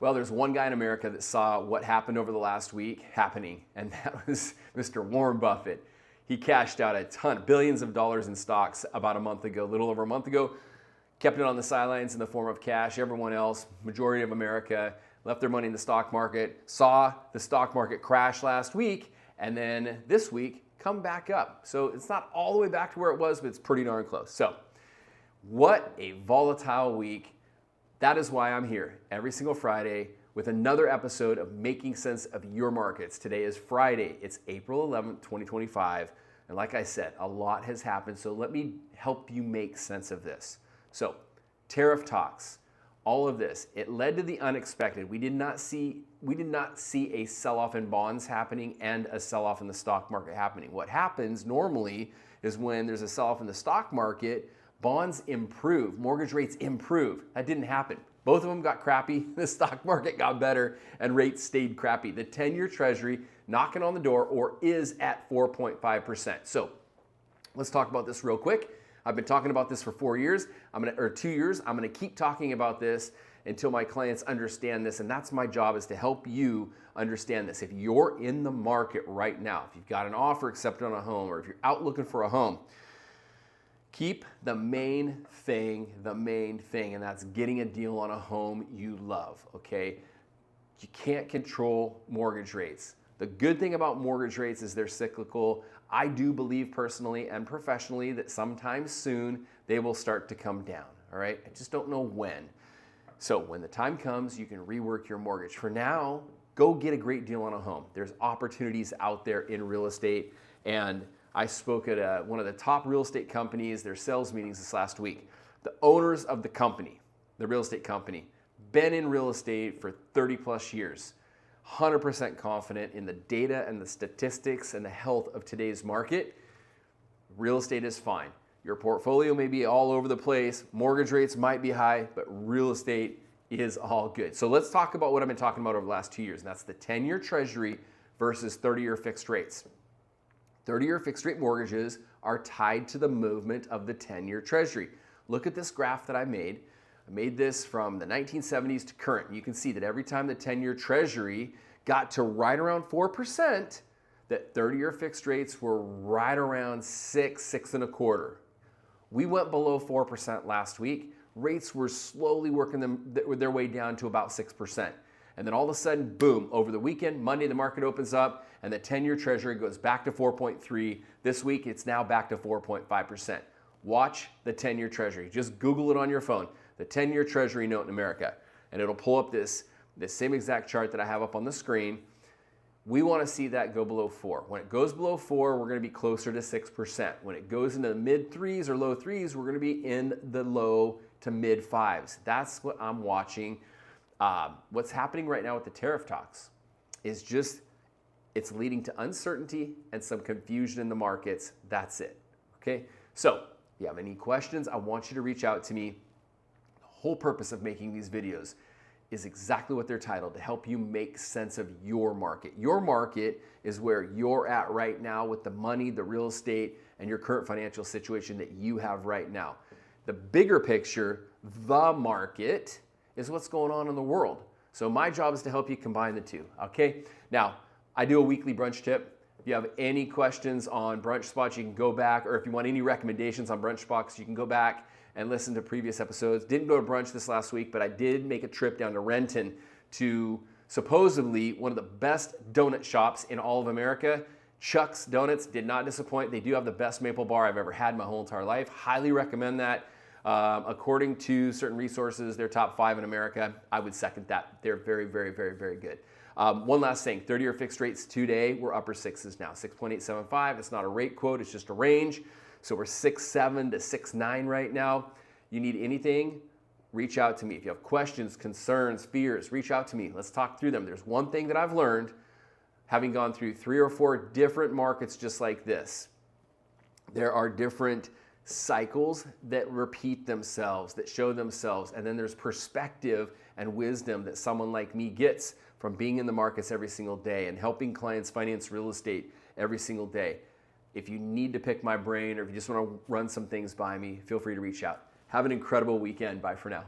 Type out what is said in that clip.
Well, there's one guy in America that saw what happened over the last week happening, and that was Mr. Warren Buffett. He cashed out a ton, billions of dollars in stocks about a month ago, a little over a month ago, kept it on the sidelines in the form of cash. Everyone else, majority of America, left their money in the stock market, saw the stock market crash last week, and then this week come back up. So it's not all the way back to where it was, but it's pretty darn close. So what a volatile week. That is why I'm here every single Friday with another episode of Making Sense of Your Markets. Today is Friday. It's April 11th, 2025. And like I said, a lot has happened. So let me help you make sense of this. So tariff talks, all of this, it led to the unexpected. We did not see a sell-off in bonds happening and a sell-off in the stock market happening. What happens normally is when there's a sell-off in the stock market, bonds improve, mortgage rates improve. That didn't happen. Both of them got crappy. The stock market got better and rates stayed crappy. The 10-year treasury knocking on the door or is at 4.5%. So let's talk about this real quick. I've been talking about this for 2 years. I'm gonna keep talking about this until my clients understand this, and that's my job, is to help you understand this. If you're in the market right now, if you've got an offer accepted on a home, or if you're out looking for a home, keep the main thing, and that's getting a deal on a home you love, okay? You can't control mortgage rates. The good thing about mortgage rates is they're cyclical. I do believe personally and professionally that sometime soon they will start to come down, all right? I just don't know when. So when the time comes, you can rework your mortgage. For now, go get a great deal on a home. There's opportunities out there in real estate, and I spoke at one of the top real estate companies, their sales meetings this last week. The owners of the company, the real estate company, been in real estate for 30 plus years, 100% confident in the data and the statistics and the health of today's market. Real estate is fine. Your portfolio may be all over the place, mortgage rates might be high, but real estate is all good. So let's talk about what I've been talking about over the last 2 years, and that's the 10-year treasury versus 30-year fixed rates. 30-year fixed rate mortgages are tied to the movement of the 10-year treasury. Look at this graph that I made. I made this from the 1970s to current. You can see that every time the 10-year treasury got to right around 4%, that 30-year fixed rates were right around 6.25. We went below 4% last week. Rates were slowly working their way down to about 6%. And then all of a sudden, boom, over the weekend, Monday, the market opens up and the 10-year treasury goes back to 4.3. This week, it's now back to 4.5%. Watch the 10-year treasury. Just Google it on your phone, the 10-year treasury note in America, and it'll pull up this same exact chart that I have up on the screen. We want to see that go below 4. When it goes below 4, we're going to be closer to 6%. When it goes into the mid 3s or low 3s, we're going to be in the low to mid 5s. That's what I'm watching. What's happening right now with the tariff talks is just, it's leading to uncertainty and some confusion in the markets. That's it. Okay? So if you have any questions, I want you to reach out to me. The whole purpose of making these videos is exactly what they're titled, to help you make sense of your market. Your market is where you're at right now with the money, the real estate, and your current financial situation that you have right now. The bigger picture, the market, is what's going on in the world. So my job is to help you combine the two, okay? Now, I do a weekly brunch tip. If you have any questions on brunch spots, you can go back, or if you want any recommendations on brunch spots, you can go back and listen to previous episodes. Didn't go to brunch this last week, but I did make a trip down to Renton to supposedly one of the best donut shops in all of America. Chuck's Donuts did not disappoint. They do have the best maple bar I've ever had in my whole entire life. Highly recommend that. According to certain resources, they're top 5 in America. I would second that. They're very, very, very, very good. One last thing, 30-year fixed rates today, we're upper 6s now, 6.875. It's not a rate quote, it's just a range. So we're 6.7 to 6.9 right now. You need anything, reach out to me. If you have questions, concerns, fears, reach out to me. Let's talk through them. There's one thing that I've learned, having gone through 3 or 4 different markets just like this. There are different cycles that repeat themselves, that show themselves, and then there's perspective and wisdom that someone like me gets from being in the markets every single day and helping clients finance real estate every single day. If you need to pick my brain or if you just want to run some things by me, feel free to reach out. Have an incredible weekend. Bye for now.